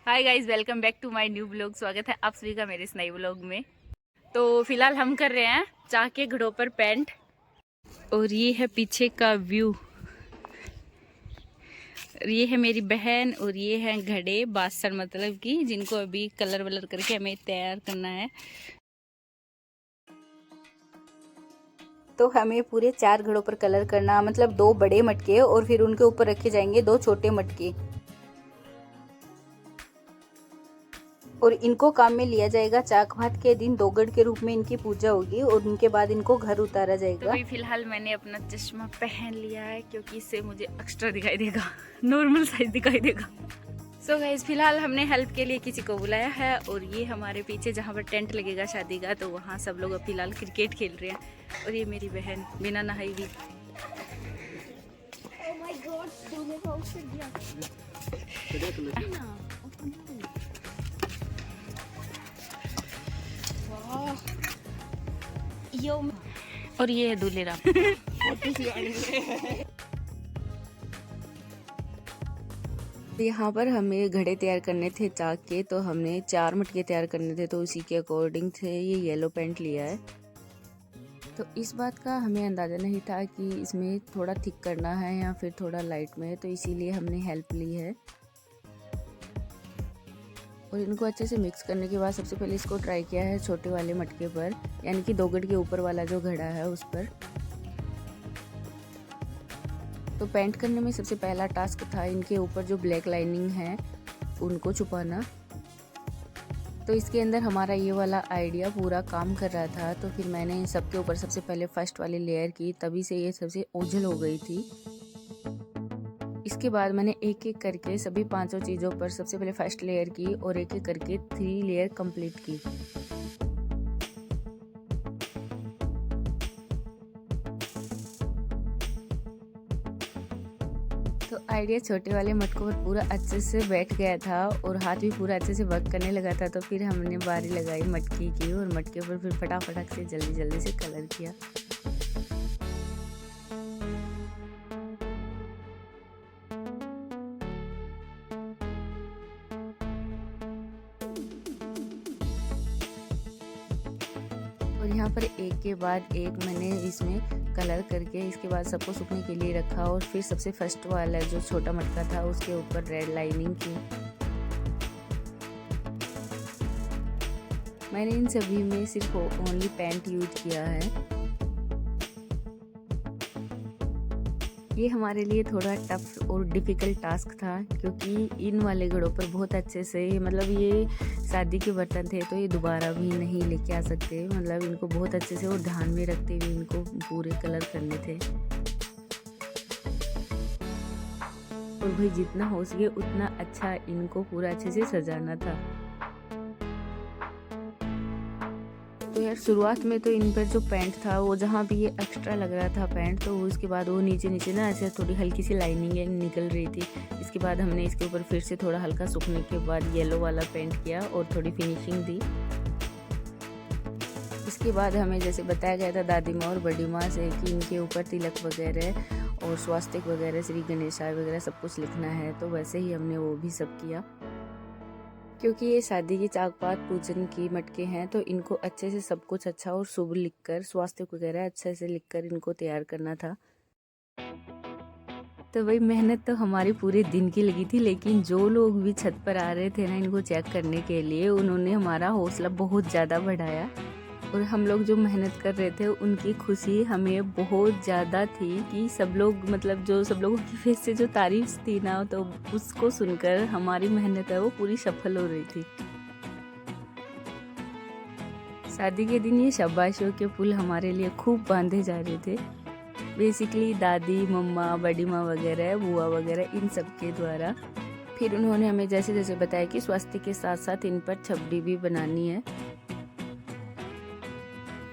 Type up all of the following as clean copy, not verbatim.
Hi guys, welcome back to my new blog. स्वागत है आप सभी का मेरे इस नए ब्लॉग में। तो फिलहाल हम कर रहे हैं चाह के घड़ों पर पेंट। और ये है पीछे का व्यू। ये है मेरी बहन और ये है घड़े बासर, मतलब कि जिनको अभी कलर वलर करके हमें तैयार करना है। तो हमें पूरे 4 घड़ों पर कलर करना, मतलब 2 बड़े मटके और फिर उनके ऊपर रखे जाएंगे 2 छोटे मटके। और इनको काम में लिया जाएगा चाक भात के दिन। 2 गढ़ के रूप में इनकी पूजा होगी और उनके बाद इनको घर उतारा जाएगा। तो भाई फिलहाल मैंने अपना चश्मा पहन लिया है क्योंकि इससे मुझे एक्स्ट्रा दिखाई देगा, नॉर्मल साइज दिखाई देगा। सो गाइस, फिलहाल हमने हेल्प के लिए किसी को बुलाया है और ये हमारे पीछे जहाँ पर टेंट लगेगा शादी का, तो वहाँ सब लोग फिलहाल क्रिकेट खेल रहे हैं। और ये मेरी बहन बिना नहाई भी। और ये है दूल्हे राम। यहाँ पर हमें घड़े तैयार करने थे चाक के, तो हमने 4 मटके तैयार करने थे, तो उसी के अकॉर्डिंग थे ये येलो पेंट लिया है। तो इस बात का हमें अंदाज़ा नहीं था कि इसमें थोड़ा थिक करना है या फिर थोड़ा लाइट में, तो इसीलिए हमने हेल्प ली है। और इनको अच्छे से मिक्स करने के बाद सबसे पहले इसको ट्राई किया है छोटे वाले मटके पर, यानी कि 2 गढ़ के ऊपर वाला जो घड़ा है उस पर। तो पेंट करने में सबसे पहला टास्क था इनके ऊपर जो ब्लैक लाइनिंग है उनको छुपाना। तो इसके अंदर हमारा ये वाला आइडिया पूरा काम कर रहा था। तो फिर मैंने इन सब के ऊपर सबसे पहले फर्स्ट वाली लेयर की, तभी से ये सबसे ओझल हो गई थी। इसके बाद मैंने एक एक करके सभी 5 चीज़ों पर सबसे पहले फर्स्ट लेयर की और एक एक करके 3 लेयर कंप्लीट की। तो आइडिया छोटे वाले मटकों पर पूरा अच्छे से बैठ गया था और हाथ भी पूरा अच्छे से वर्क करने लगा था। तो फिर हमने बारी लगाई मटकी की और मटके पर फिर फटाफट से जल्दी जल्दी से कलर किया। और यहाँ पर एक के बाद एक मैंने इसमें कलर करके इसके बाद सबको सूखने के लिए रखा। और फिर सबसे फर्स्ट वाला जो छोटा मटका था उसके ऊपर रेड लाइनिंग की। मैंने इन सभी में सिर्फ ओनली पेंट यूज किया है। ये हमारे लिए थोड़ा टफ और डिफ़िकल्ट टास्क था क्योंकि इन वाले घड़ों पर बहुत अच्छे से, मतलब ये शादी के बर्तन थे तो ये दोबारा भी नहीं लेके आ सकते, मतलब इनको बहुत अच्छे से और ध्यान में रखते हुए इनको पूरे कलर करने थे। और भाई जितना हो सके उतना अच्छा इनको पूरा अच्छे से सजाना था। तो यार शुरुआत में तो इन पर जो पेंट था वो जहाँ भी ये एक्स्ट्रा लग रहा था पेंट, तो उसके बाद वो नीचे नीचे ना ऐसे थोड़ी हल्की सी लाइनिंग निकल रही थी। इसके बाद हमने इसके ऊपर फिर से थोड़ा हल्का सूखने के बाद येलो वाला पेंट किया और थोड़ी फिनिशिंग दी। इसके बाद हमें जैसे बताया गया था दादी माँ और बड़ी माँ से कि इनके ऊपर तिलक वगैरह और स्वास्तिक वगैरह, श्री गणेशाय वगैरह सब कुछ लिखना है। तो वैसे ही हमने वो भी सब किया। क्योंकि ये शादी की चाक पात पूजन की मटके हैं तो इनको अच्छे से सब कुछ अच्छा और शुभ लिखकर, स्वास्थ्य वगैरह अच्छे से लिखकर इनको तैयार करना था। तो वही मेहनत तो हमारी पूरे दिन की लगी थी, लेकिन जो लोग भी छत पर आ रहे थे ना इनको चेक करने के लिए, उन्होंने हमारा हौसला बहुत ज़्यादा बढ़ाया। और हम लोग जो मेहनत कर रहे थे उनकी खुशी हमें बहुत ज़्यादा थी कि सब लोग, मतलब जो सब लोगों की फेस से जो तारीफ थी ना, तो उसको सुनकर हमारी मेहनत है वो पूरी सफल हो रही थी। शादी के दिन ये शाबाशियों के पुल हमारे लिए खूब बांधे जा रहे थे। बेसिकली दादी, मम्मा, बड़ी माँ वगैरह, बुआ वगैरह, इन सब के द्वारा। फिर उन्होंने हमें जैसे जैसे बताया कि स्वास्थ्य के साथ साथ इन पर छबड़ी भी बनानी है,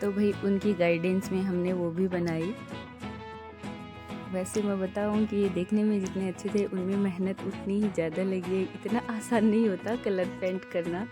तो भाई उनकी गाइडेंस में हमने वो भी बनाई। वैसे मैं बताऊं कि ये देखने में जितने अच्छे थे उनमें मेहनत उतनी ही ज़्यादा लगी है। इतना आसान नहीं होता कलर पेंट करना,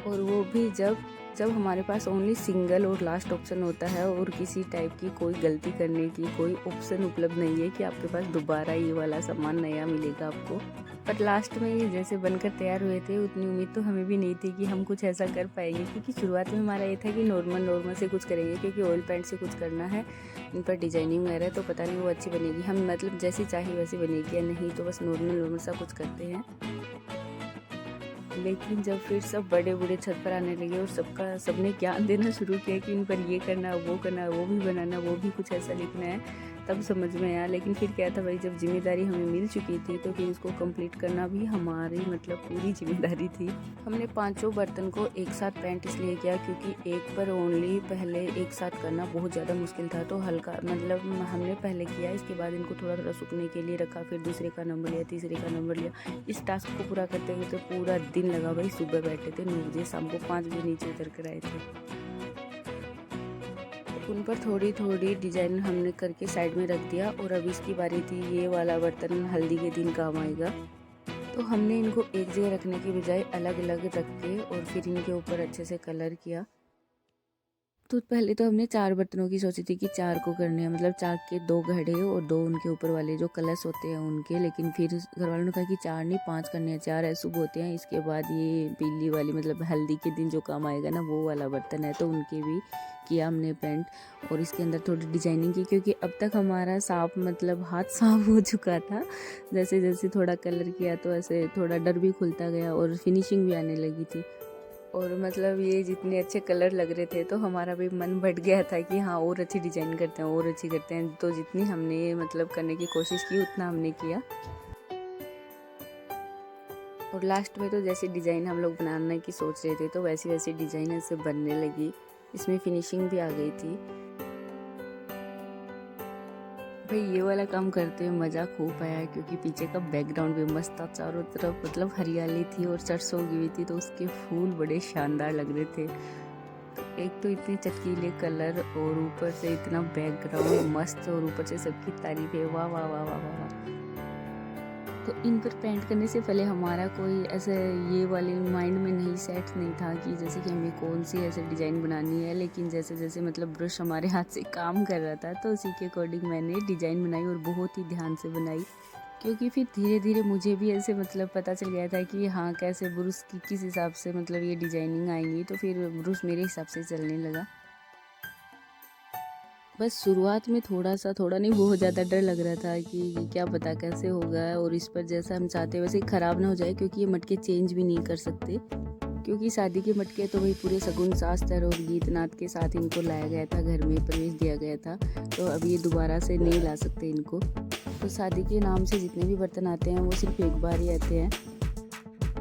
और वो भी जब जब हमारे पास ओनली सिंगल और लास्ट ऑप्शन होता है और किसी टाइप की कोई गलती करने की कोई ऑप्शन उपलब्ध नहीं है कि आपके पास दोबारा ये वाला सामान नया मिलेगा आपको, पर लास्ट में ये जैसे बनकर तैयार हुए थे उतनी उम्मीद तो हमें भी नहीं थी कि हम कुछ ऐसा कर पाएंगे, क्योंकि शुरुआत में हमारा ये था कि नॉर्मल से कुछ करेंगे, क्योंकि ऑयल पेंट से कुछ करना है, इन पर डिजाइनिंग वगैरह तो पता नहीं वो अच्छी बनेगी, हम मतलब जैसी चाहिए वैसी बनेगी या नहीं, तो बस नॉर्मल सा कुछ करते हैं। लेकिन जब फिर सब बड़े बूढ़े छत पर आने लगे और सबने ज्ञान देना शुरू किया कि इन पर ये करना वो करना, वो भी बनाना, वो भी कुछ ऐसा लिखना है, तब समझ में आया। लेकिन फिर क्या था भाई, जब जिम्मेदारी हमें मिल चुकी थी तो फिर इसको कंप्लीट करना भी हमारी मतलब पूरी जिम्मेदारी थी। हमने 5 बर्तन को एक साथ पेंट इसलिए किया क्योंकि एक पर ओनली पहले एक साथ करना बहुत ज़्यादा मुश्किल था, तो हल्का मतलब हमने पहले किया, इसके बाद इनको थोड़ा थोड़ा सूखने के लिए रखा, फिर दूसरे का नंबर लिया, तीसरे का नंबर लिया। इस टास्क को पूरा करते हुए तो पूरा दिन लगा भाई। सुबह बैठे थे 9 बजे, शाम को 5 बजे नीचे उतर कर आए थे। उन पर थोड़ी थोड़ी डिजाइन हमने करके साइड में रख दिया, और अब इसकी बारी थी, ये वाला बर्तन हल्दी के दिन काम आएगा। तो हमने इनको एक जगह रखने की बजाय अलग अलग रख के और फिर इनके ऊपर अच्छे से कलर किया। तो पहले तो हमने 4 बर्तनों की सोची थी कि 4 को करने हैं, मतलब चाक के 2 घड़े और 2 उनके ऊपर वाले जो कलश होते हैं उनके, लेकिन फिर घर वालों ने कहा कि 4 नहीं 5 करने हैं, 4 शुभ होते हैं। इसके बाद ये पीली वाली मतलब हल्दी के दिन जो काम आएगा ना, वो वाला बर्तन है, तो उनके भी किया हमने पेंट और इसके अंदर थोड़ी डिजाइनिंग की, क्योंकि अब तक हमारा साफ मतलब हाथ साफ हो चुका था। जैसे जैसे थोड़ा कलर किया तो ऐसे थोड़ा डर भी खुलता गया और फिनिशिंग भी आने लगी थी, और मतलब ये जितने अच्छे कलर लग रहे थे तो हमारा भी मन बढ़ गया था कि हाँ और अच्छी डिजाइन करते हैं और अच्छी करते हैं। तो जितनी हमने मतलब करने की कोशिश की उतना हमने किया, और लास्ट में तो जैसे डिज़ाइन हम लोग बनाने की सोच रहे थे तो वैसी वैसी डिज़ाइन ऐसे बनने लगी, इसमें फिनिशिंग भी आ गई थी। भाई ये वाला काम करते हुए मज़ा खूब आया, क्योंकि पीछे का बैकग्राउंड भी मस्त था, चारों तरफ मतलब हरियाली थी और सरसों उगी हुई थी, तो उसके फूल बड़े शानदार लग रहे थे। तो एक तो इतने चटकीले कलर और ऊपर से इतना बैकग्राउंड मस्त, और ऊपर से सबकी तारीफें, वाह वाह वाह वाह वाह वाह। तो इन पर पेंट करने से पहले हमारा कोई ऐसे ये वाले माइंड में नहीं सेट नहीं था कि जैसे कि हमें कौन सी ऐसे डिज़ाइन बनानी है, लेकिन जैसे जैसे मतलब ब्रश हमारे हाथ से काम कर रहा था तो उसी के अकॉर्डिंग मैंने डिज़ाइन बनाई, और बहुत ही ध्यान से बनाई, क्योंकि फिर धीरे धीरे मुझे भी ऐसे मतलब पता चल गया था कि हाँ कैसे ब्रश की किस हिसाब से मतलब ये डिज़ाइनिंग आएंगी, तो फिर ब्रश मेरे हिसाब से चलने लगा। बस शुरुआत में थोड़ा नहीं बहुत ज़्यादा डर लग रहा था कि क्या पता कैसे होगा, और इस पर जैसा हम चाहते वैसे ख़राब ना हो जाए, क्योंकि ये मटके चेंज भी नहीं कर सकते, क्योंकि शादी के मटके तो वही पूरे शगुन शास्त्र और गीत नाद के साथ इनको लाया गया था, घर में प्रवेश दिया गया था, तो अब ये दोबारा से नहीं ला सकते इनको। तो शादी के नाम से जितने भी बर्तन आते हैं वो सिर्फ एक बार ही आते हैं।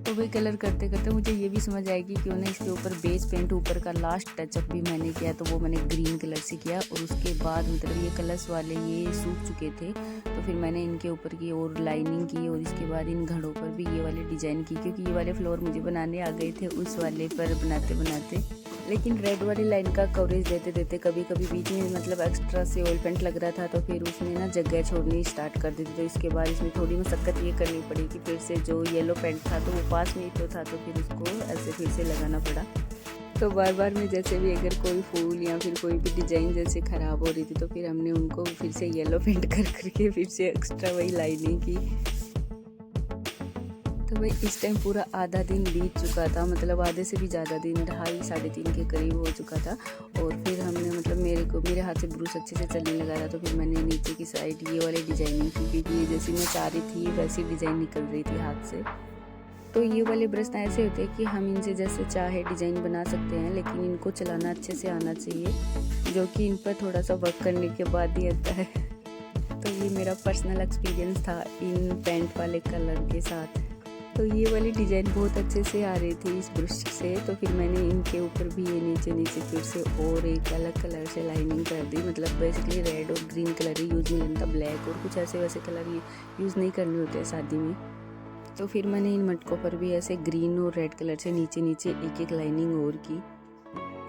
तो वही कलर करते करते मुझे ये भी समझ आएगी क्यों ना इसके ऊपर बेस पेंट ऊपर का लास्ट टचअप भी मैंने किया, तो वो मैंने ग्रीन कलर से किया, और उसके बाद मतलब ये कलर्स वाले ये सूख चुके थे, तो फिर मैंने इनके ऊपर की और लाइनिंग की, और इसके बाद इन घड़ों पर भी ये वाले डिज़ाइन की, क्योंकि ये वाले फ्लोर मुझे बनाने आ गए थे उस वाले पर बनाते बनाते, लेकिन रेड वाली लाइन का कवरेज देते देते कभी कभी बीच में मतलब एक्स्ट्रा से ऑयल पेंट लग रहा था, तो फिर उसमें ना जगह छोड़नी स्टार्ट कर दी थी। तो इसके बाद इसमें थोड़ी मशक्कत ये करनी पड़ी कि फिर से जो येलो पेंट था तो वो पास में ही तो था, तो फिर उसको ऐसे फिर से लगाना पड़ा। तो बार बार में जैसे भी अगर कोई फूल या फिर कोई भी डिज़ाइन जैसे ख़राब हो रही थी तो फिर हमने उनको फिर से येलो पेंट कर करके फिर से एक्स्ट्रा वही लाइनिंग की। तो भाई इस टाइम पूरा आधा दिन बीत चुका था, मतलब आधे से भी ज़्यादा दिन, 2:30 साढ़े 3 के करीब हो चुका था, और फिर हमने मतलब मेरे हाथ से ब्रश अच्छे से चलने लगा था, तो फिर मैंने नीचे की साइड ये वाली डिज़ाइनिंग की, क्योंकि ये जैसी मैं चाह रही थी वैसी डिज़ाइन निकल रही थी हाथ से। तो ये वाले ब्रश ऐसे होते हैं कि हम इनसे जैसे चाहे डिज़ाइन बना सकते हैं, लेकिन इनको चलाना अच्छे से आना चाहिए, जो कि इन पर थोड़ा सा वर्क करने के बाद ही आता है। तो ये मेरा पर्सनल एक्सपीरियंस था इन पेंट वाले कलर के साथ। तो ये वाली डिज़ाइन बहुत अच्छे से आ रही थी इस ब्रश से, तो फिर मैंने इनके ऊपर भी ये नीचे फिर से और एक अलग कलर से लाइनिंग कर दी, मतलब बेसिकली रेड और ग्रीन कलर ही यूज़ नहीं करता, ब्लैक और कुछ ऐसे वैसे कलर यूज़ नहीं करने होते हैं शादी में। तो फिर मैंने इन मटकों पर भी ऐसे ग्रीन और रेड कलर से नीचे एक एक लाइनिंग और की।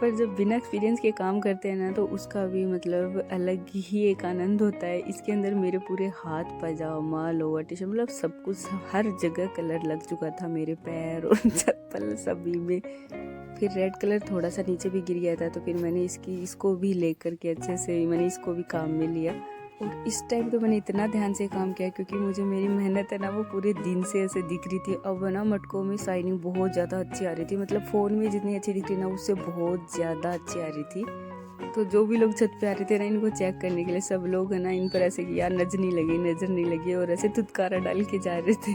पर जब बिना एक्सपीरियंस के काम करते हैं ना तो उसका भी मतलब अलग ही एक आनंद होता है। इसके अंदर मेरे पूरे हाथ, पजामा, लोअर टी शर्ट मतलब सब कुछ हर जगह कलर लग चुका था, मेरे पैर और चप्पल सभी में। फिर रेड कलर थोड़ा सा नीचे भी गिर गया था, तो फिर मैंने इसको भी लेकर के अच्छे से मैंने इसको भी काम में लिया। और इस टाइम तो मैंने इतना ध्यान से काम किया क्योंकि मुझे मेरी मेहनत है ना वो पूरे दिन से ऐसे दिख रही थी। अब ना मटकों में शाइनिंग बहुत ज़्यादा अच्छी आ रही थी, मतलब फ़ोन में जितनी अच्छी दिख रही ना उससे बहुत ज़्यादा अच्छी आ रही थी। तो जो भी लोग छत पे आ रहे थे ना इनको चेक करने के लिए, सब लोग है ना इन पर ऐसे कि यार नजर नहीं लगी और ऐसे धुतकारा डाल के जा रहे थे।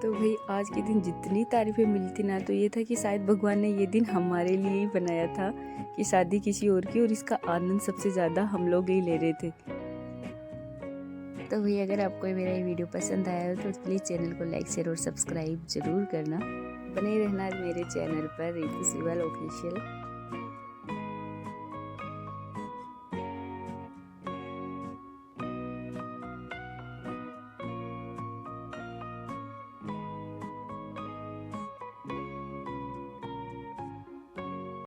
तो भाई आज के दिन जितनी तारीफ़ें मिली थी ना, तो ये था कि शायद भगवान ने ये दिन हमारे लिए ही बनाया था कि शादी किसी और की, और इसका आनंद सबसे ज़्यादा हम लोग ही ले रहे थे। तो भाई अगर आपको मेरा ये वीडियो पसंद आया हो तो प्लीज़ चैनल को लाइक शेयर और सब्सक्राइब ज़रूर करना। बने रहना मेरे चैनल पर रिद्धि सिवाल ऑफिशियल।